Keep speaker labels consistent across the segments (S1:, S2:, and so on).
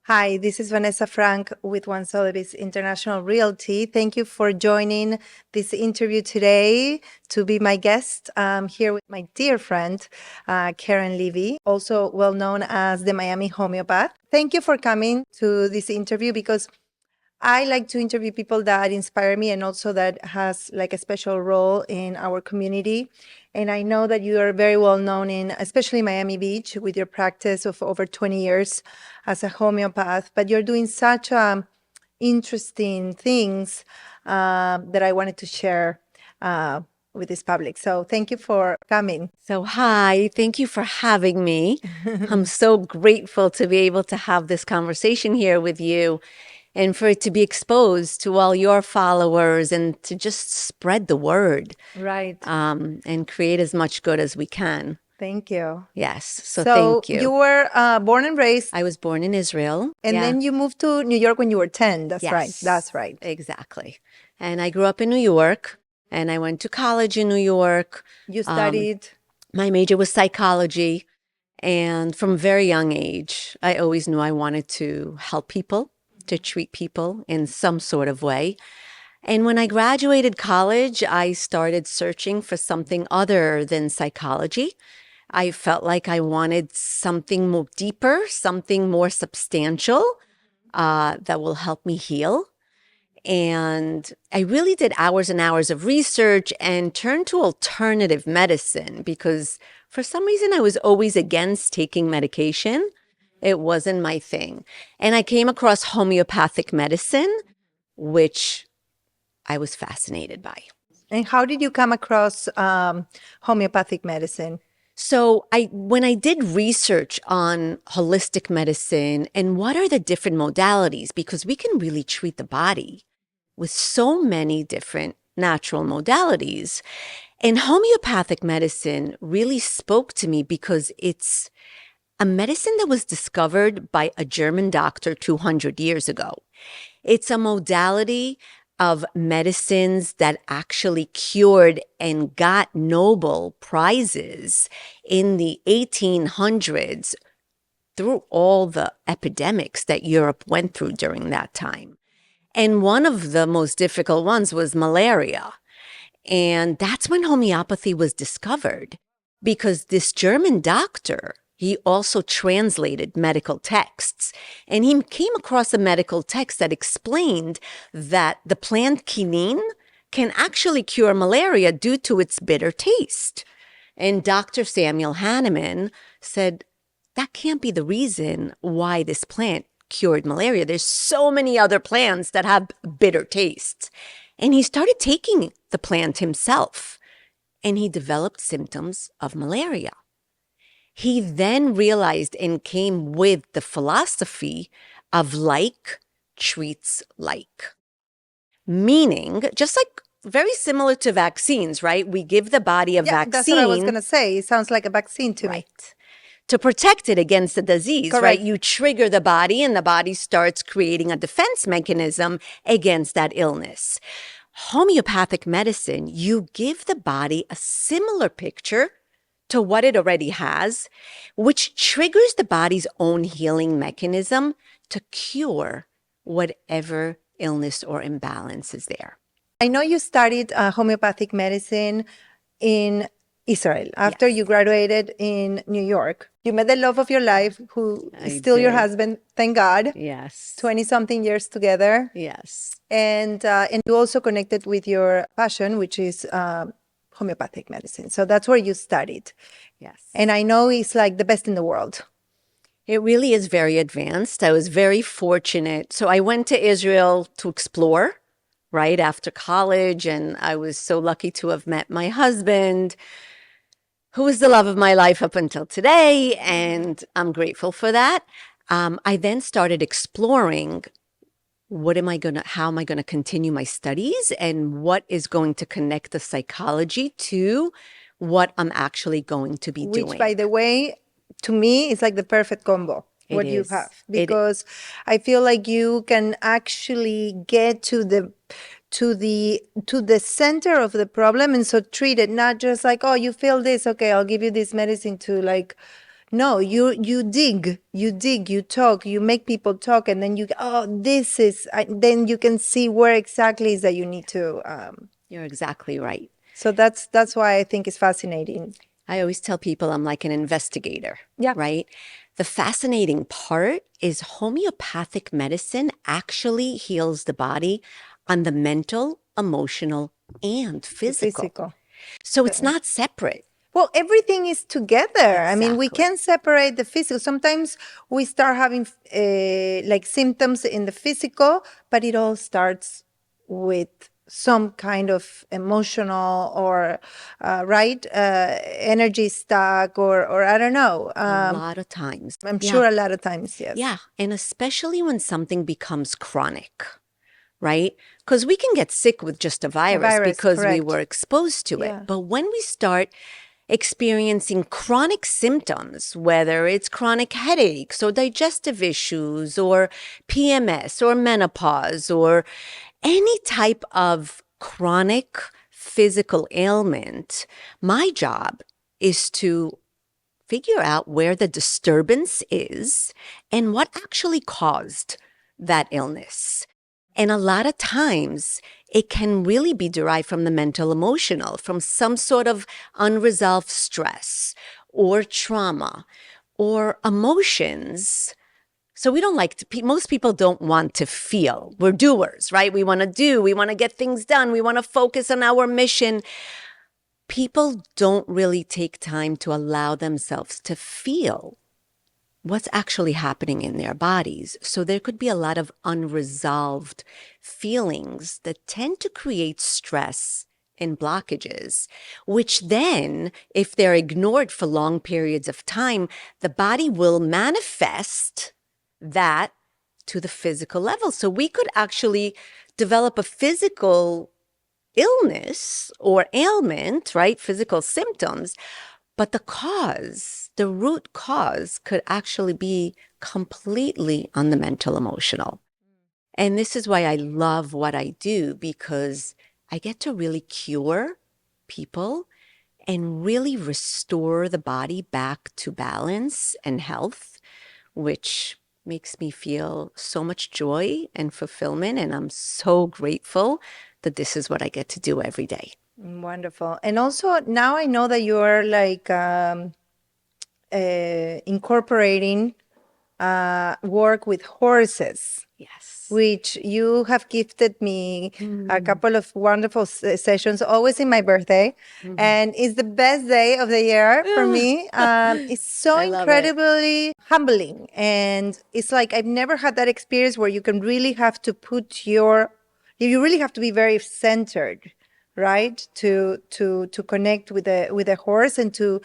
S1: Hi, this is Vanessa Frank with One Sotheby's International Realty. Thank you for joining this interview today to be my guest. I'm here with my dear friend, Keren Levy, also well known as the Miami Homeopath. Thank you for coming to this interview because I like to interview people that inspire me and also that has like a special role in our community. And I know that you are very well known in, especially Miami Beach, with your practice of over 20 years as a homeopath. But you're doing such interesting things that I wanted to share with this public. So thank you for coming.
S2: So, hi, thank you for having me. I'm so grateful to be able to have this conversation here with you and for it to be exposed to all your followers and to just spread the word
S1: Right.
S2: and create as much good as we can.
S1: Thank you.
S2: Yes. So,
S1: So
S2: thank
S1: you
S2: you.
S1: were born and raised,
S2: I was born in Israel.
S1: and
S2: Yeah.
S1: then you moved to New York when you were 10. That's right.
S2: Yes.
S1: That's right.
S2: Exactly. And I grew up in New York and I went to college in New York.
S1: You studied.
S2: My major was psychology. And from a very young age, I always knew I wanted to help people, to treat people in some sort of way. And when I graduated college, I started searching for something other than psychology. I felt like I wanted something more deeper, something more substantial that will help me heal. And I really did hours and hours of research and turned to alternative medicine because for some reason I was always against taking medication. It wasn't my thing. And I came across homeopathic medicine, which I was fascinated by.
S1: And how did you come across homeopathic medicine?
S2: So when I did research on holistic medicine and what are the different modalities, because we can really treat the body with so many different natural modalities. And homeopathic medicine really spoke to me because it's a medicine that was discovered by a German doctor 200 years ago. It's a modality of medicines that actually cured and got Nobel Prizes in the 1800s through all the epidemics that Europe went through during that time. And one of the most difficult ones was malaria. And that's when homeopathy was discovered because this German doctor, he also translated medical texts. And he came across a medical text that explained that the plant quinine can actually cure malaria due to its bitter taste. And Dr. Samuel Hahnemann said, that can't be the reason why this plant cured malaria. There's so many other plants that have bitter tastes. And he started taking the plant himself and he developed symptoms of malaria. He then realized and came with the philosophy of like treats like. Meaning, just like very similar to vaccines, right? We give the body a vaccine.
S1: That's what I was going to say. It sounds like a vaccine to me.
S2: Right. To protect it against the disease,
S1: Correct.
S2: right? You trigger the body and the body starts creating a defense mechanism against that illness. Homeopathic medicine, you give the body a similar picture to what it already has, which triggers the body's own healing mechanism to cure whatever illness or imbalance is there.
S1: I know you studied homeopathic medicine in Israel after you graduated in New York. You met the love of your life, who is still your husband, thank God.
S2: Yes.
S1: 20-something years together.
S2: Yes.
S1: And you also connected with your passion, which is homeopathic medicine. So that's where you studied.
S2: Yes.
S1: And I know it's like the best in the world.
S2: It really is very advanced. I was very fortunate. So I went to Israel to explore right after college, and I was so lucky to have met my husband, who is the love of my life up until today, and I'm grateful for that. I then started exploring how am I going to continue my studies and what is going to connect the psychology to what I'm actually going to be doing.
S1: Which, by the way, to me, is like the perfect combo. What you have, because I feel like you can actually get to the center of the problem, and so treat it not just like, oh, you feel this, okay, I'll give you this medicine to like No, you dig, you talk, you make people talk, and then this is, then you can see where exactly is that you need to.
S2: You're exactly right.
S1: So that's why I think it's fascinating.
S2: I always tell people I'm like an investigator,
S1: Yeah.
S2: right? The fascinating part is homeopathic medicine actually heals the body on the mental, emotional, and
S1: The
S2: physical.
S1: physical.
S2: So it's not separate.
S1: Well, everything is together. I mean, we
S2: Exactly.
S1: can separate the physical. Sometimes we start having like symptoms in the physical, but it all starts with some kind of emotional or energy stuck or I don't know.
S2: A lot of times.
S1: I'm
S2: Yeah.
S1: sure a lot of times, yes.
S2: Yeah. And especially when something becomes chronic, right? Because we can get sick with just a virus because we
S1: correct.
S2: were exposed to it.
S1: Yeah.
S2: But when we start experiencing chronic symptoms, whether it's chronic headaches or digestive issues or PMS or menopause or any type of chronic physical ailment, my job is to figure out where the disturbance is and what actually caused that illness. And a lot of times it can really be derived from the mental emotional, from some sort of unresolved stress or trauma or emotions. So we don't like to, most people don't want to feel. We're doers, right? We want to do, we want to get things done, we want to focus on our mission. People don't really take time to allow themselves to feel what's actually happening in their bodies. So there could be a lot of unresolved feelings that tend to create stress and blockages, which then, if they're ignored for long periods of time, the body will manifest that to the physical level. So we could actually develop a physical illness or ailment, right? Physical symptoms, but the cause, the root cause could actually be completely on the mental emotional. And this is why I love what I do, because I get to really cure people and really restore the body back to balance and health, which makes me feel so much joy and fulfillment. And I'm so grateful that this is what I get to do every day.
S1: Wonderful. And also now I know that you're like incorporating work with horses.
S2: Yes.
S1: Which you have gifted me a couple of wonderful sessions, always in my birthday. And it's the best day of the year for me. It's so
S2: I love it.
S1: incredibly humbling. And it's like I've never had that experience where you can really have to you really have to be very centered, right, to connect with the horse and to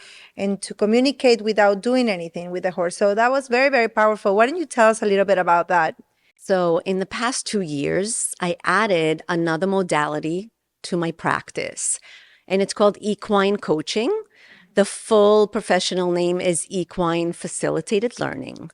S1: communicate without doing anything with the horse. So that was very, very powerful. Why don't you tell us a little bit about that?
S2: So in the past 2 years, I added another modality to my practice, and it's called equine coaching. The full professional name is equine facilitated learning.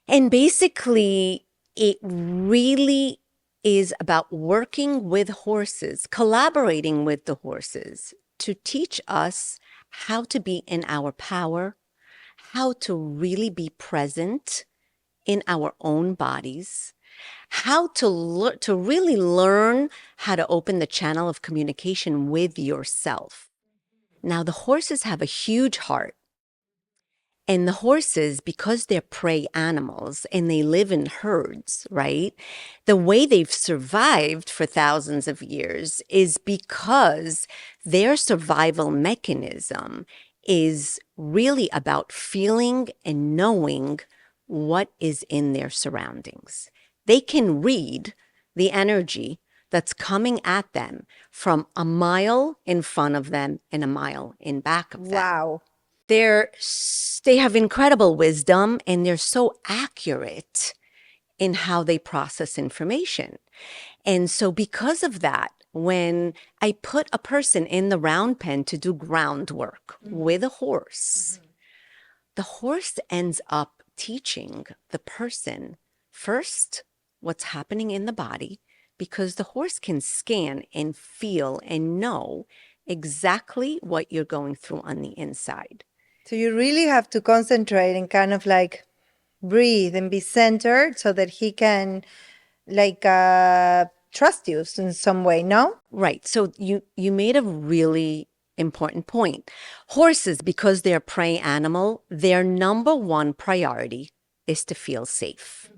S2: And basically, it really is about working with horses, collaborating with the horses to teach us how to be in our power, how to really be present in our own bodies, how to really learn how to open the channel of communication with yourself. Now, the horses have a huge heart. And the horses, because they're prey animals and they live in herds, right? The way they've survived for thousands of years is because their survival mechanism is really about feeling and knowing what is in their surroundings. They can read the energy that's coming at them from a mile in front of them and a mile in back of them.
S1: Wow.
S2: They have incredible wisdom and they're so accurate in how they process information. And so because of that, when I put a person in the round pen to do groundwork with a horse, the horse ends up teaching the person first what's happening in the body, because the horse can scan and feel and know exactly what you're going through on the inside.
S1: So you really have to concentrate and kind of like breathe and be centered so that he can like trust you in some way, no?
S2: Right. So you made a really important point. Horses, because they're prey animal, their number one priority is to feel safe.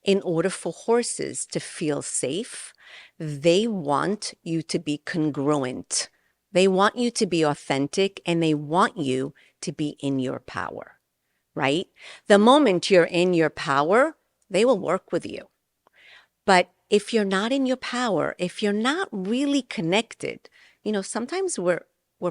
S2: In order for horses to feel safe, they want you to be congruent. They want you to be authentic, and they want you to be in your power, right? The moment you're in your power, they will work with you. But if you're not in your power, if you're not really connected, sometimes we're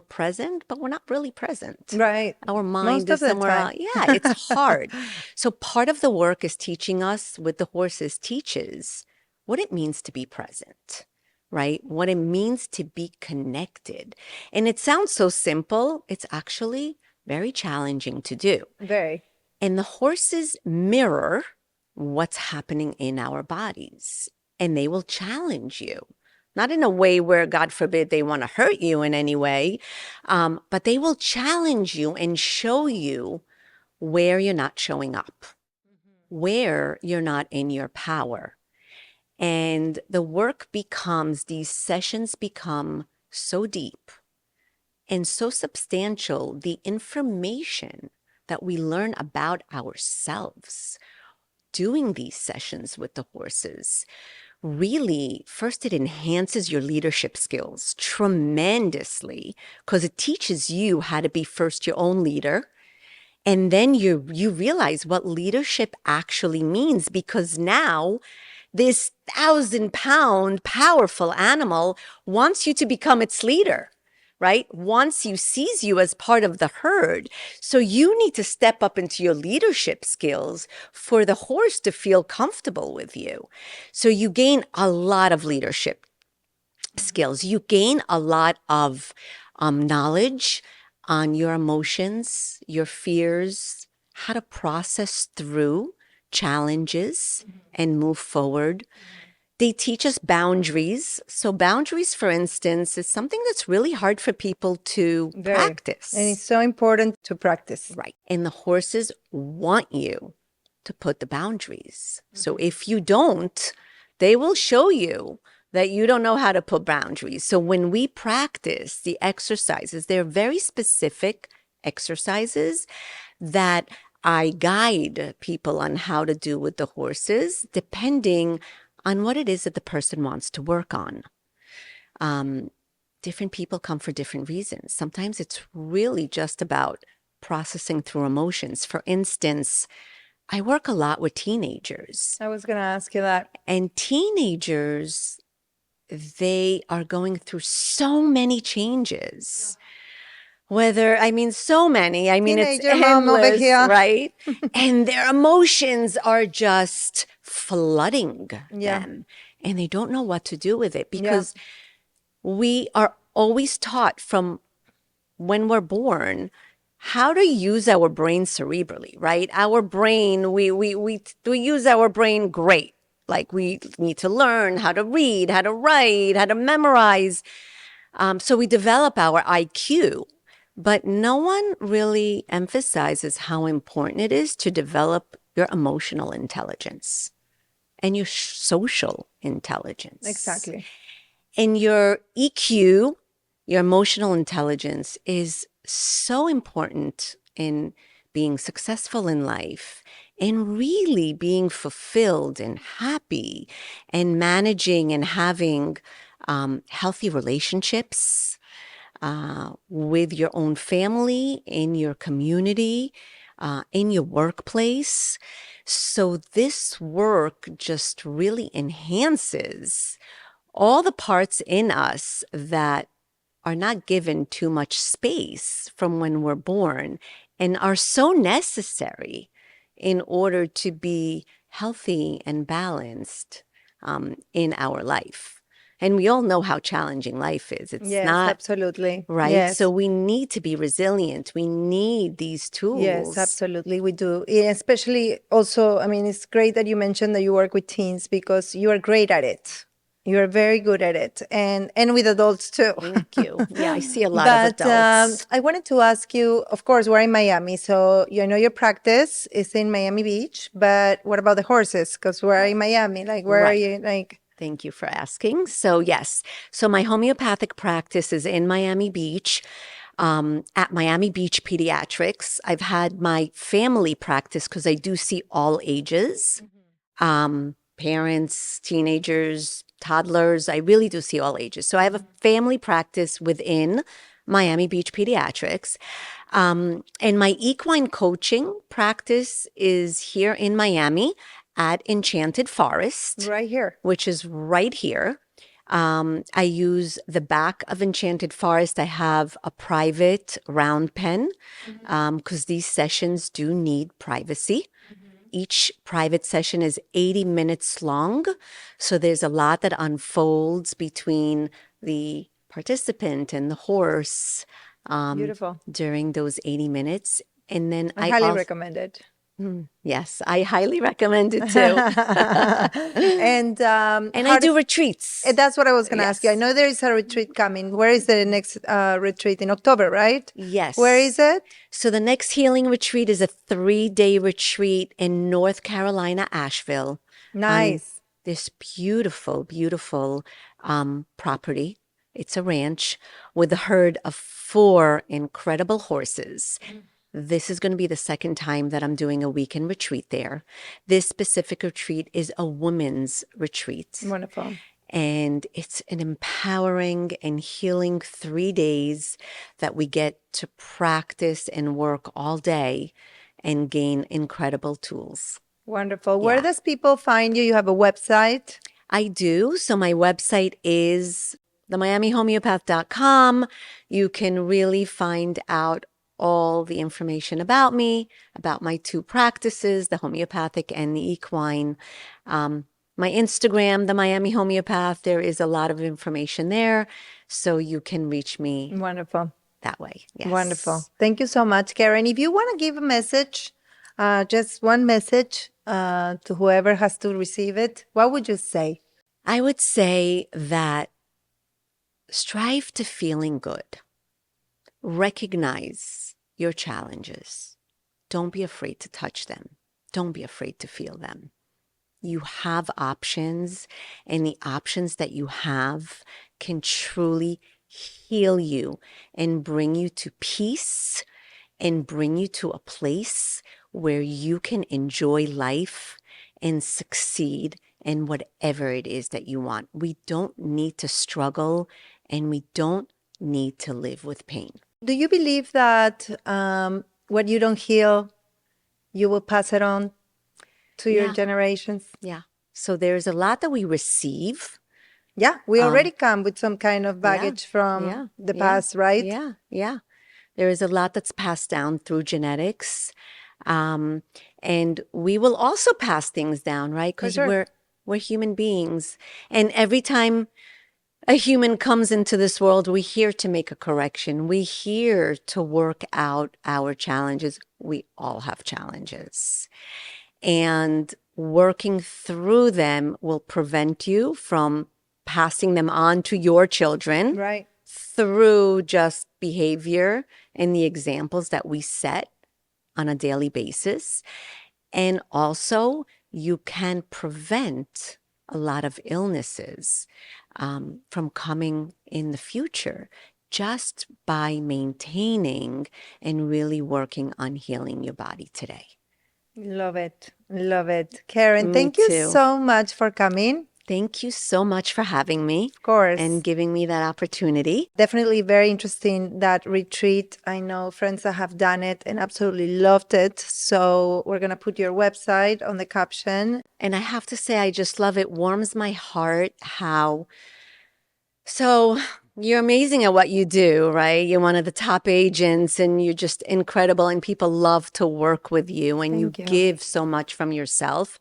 S2: present, but we're not really present.
S1: Right.
S2: Our mind
S1: Most of
S2: is
S1: the
S2: somewhere
S1: time.
S2: else. Yeah, it's hard. So part of the work is teaching us with the horses teaches what it means to be present, right? What it means to be connected. And it sounds so simple. It's actually very challenging to do.
S1: Very.
S2: And the horses mirror what's happening in our bodies, and they will challenge you. Not in a way where, God forbid, they want to hurt you in any way, but they will challenge you and show you where you're not showing up, where you're not in your power. And the work becomes, these sessions become so deep and so substantial, the information that we learn about ourselves doing these sessions with the horses. Really, first, it enhances your leadership skills tremendously because it teaches you how to be first your own leader. And then you realize what leadership actually means, because now this 1,000-pound powerful animal wants you to become its leader, right? Wants you, sees you as part of the herd. So you need to step up into your leadership skills for the horse to feel comfortable with you. So you gain a lot of leadership skills. You gain a lot of knowledge on your emotions, your fears, how to process through challenges and move forward. They teach us boundaries. So boundaries, for instance, is something that's really hard for people to
S1: Very.
S2: practice.
S1: And it's so important to practice.
S2: Right. And the horses want you to put the boundaries. So if you don't, they will show you that you don't know how to put boundaries. So when we practice the exercises, they're very specific exercises that I guide people on how to do with the horses, depending on what it is that the person wants to work on. Different people come for different reasons. Sometimes it's really just about processing through emotions. For instance, I work a lot with teenagers.
S1: I was going to ask you that.
S2: And teenagers, they are going through so many changes. So many. It's
S1: Teenager mom over
S2: endless,
S1: here.
S2: right? And their emotions are just flooding them. And they don't know what to do with it, because we are always taught from when we're born how to use our brain cerebrally, right? Our brain, we use our brain great. Like, we need to learn how to read, how to write, how to memorize. So we develop our IQ, but no one really emphasizes how important it is to develop your emotional intelligence and your social intelligence.
S1: Exactly.
S2: And your EQ, your emotional intelligence, is so important in being successful in life and really being fulfilled and happy and managing and having healthy relationships with your own family, in your community, in your workplace. So this work just really enhances all the parts in us that are not given too much space from when we're born and are so necessary in order to be healthy and balanced in our life. And we all know how challenging life is. It's not
S1: absolutely.
S2: right.
S1: Yes.
S2: So we need to be resilient. We need these tools.
S1: Yes, absolutely. We do. Especially also, it's great that you mentioned that you work with teens, because you are great at it. You're very good at it, and with adults too.
S2: Thank you. Yeah, I see a lot of
S1: But
S2: adults.
S1: I wanted to ask you, of course, we're in Miami, so you know your practice is in Miami Beach, but what about the horses? Because we're in Miami, like where are
S2: Right.
S1: you? Like,
S2: Thank you for asking. So, yes. So, my homeopathic practice is in Miami Beach, at Miami Beach Pediatrics. I've had my family practice because I do see all ages, parents, teenagers, toddlers. I really do see all ages. So, I have a family practice within Miami Beach Pediatrics. And my equine coaching practice is here in Miami at Enchanted Forest,
S1: right here.
S2: which is right here. I use the back of Enchanted Forest. I have a private round pen because these sessions do need privacy. Each private session is 80 minutes long. So there's a lot that unfolds between the participant and the horse
S1: Beautiful.
S2: during those 80 minutes. And then
S1: I
S2: I
S1: highly
S2: also,
S1: recommend it.
S2: yes, I highly recommend it too.
S1: And
S2: And I
S1: how
S2: do
S1: does
S2: retreats.
S1: that's what I was going to ask you. I
S2: Yes.
S1: know there is a retreat coming. Where is the next retreat in October, right? Where is
S2: Yes.
S1: it?
S2: So the next healing retreat is a 3-day retreat in North Carolina, Asheville, on
S1: Nice.
S2: this beautiful, beautiful property. It's a ranch with a herd of 4 incredible horses. This is going to be the second time that I'm doing a weekend retreat there. This specific retreat is a women's retreat.
S1: Wonderful.
S2: And it's an empowering and healing 3 days that we get to practice and work all day and gain incredible tools.
S1: Wonderful. Where
S2: Yeah.
S1: does people find you? You have a website?
S2: I do. So my website is themiamihomeopath.com. You can really find out all the information about me, about my 2 practices, the homeopathic and the equine. My Instagram, the Miami Homeopath, there is a lot of information there. So you can reach me
S1: Wonderful.
S2: that way. Yes.
S1: Wonderful. Thank you so much, Karen. If you want to give a message, just one message to whoever has to receive it, what would you say?
S2: I would say that strive to feeling good. Recognize your challenges. Don't be afraid to touch them. Don't be afraid to feel them. You have options, and the options that you have can truly heal you and bring you to peace and bring you to a place where you can enjoy life and succeed in whatever it is that you want. We don't need to struggle, and we don't need to live with pain.
S1: Do you believe that what you don't heal, you will pass it on to your
S2: Yeah.
S1: generations?
S2: Yeah. So there's a lot that we receive.
S1: Yeah, we already come with some kind of
S2: Yeah,
S1: baggage from
S2: yeah,
S1: the
S2: yeah,
S1: past, right?
S2: Yeah, yeah. There is a lot that's passed down through genetics. And we will also pass things down, right? Because
S1: sure.
S2: we're human beings. And every time a human comes into this world, we're here to make a correction. We're here to work out our challenges. We all have challenges. And working through them will prevent you from passing them on to your children
S1: Right.
S2: through just behavior and the examples that we set on a daily basis. And also, you can prevent a lot of illnesses from coming in the future just by maintaining and really working on healing your body today.
S1: Love it. Love it. Karen,
S2: Me
S1: thank you
S2: too.
S1: so much for coming.
S2: Thank you so much for having me
S1: Of course.
S2: and giving me that opportunity.
S1: Definitely very interesting, that retreat. I know friends that have done it and absolutely loved it. So we're going to put your website on the caption.
S2: And I have to say, I just love it. Warms my heart how. So you're amazing at what you do, right? You're one of the top agents and you're just incredible, and people love to work with you, and you
S1: Thank you.
S2: give so much from yourself.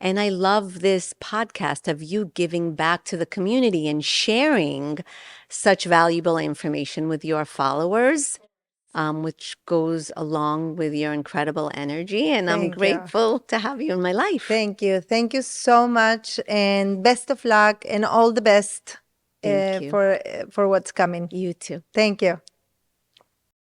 S2: And I love this podcast of you giving back to the community and sharing such valuable information with your followers. which goes along with your incredible energy. And I'm
S1: Thank you.
S2: grateful to have you in my life.
S1: Thank you. Thank you so much. And best of luck and all the best
S2: Thank you.
S1: for what's coming.
S2: You too.
S1: Thank you.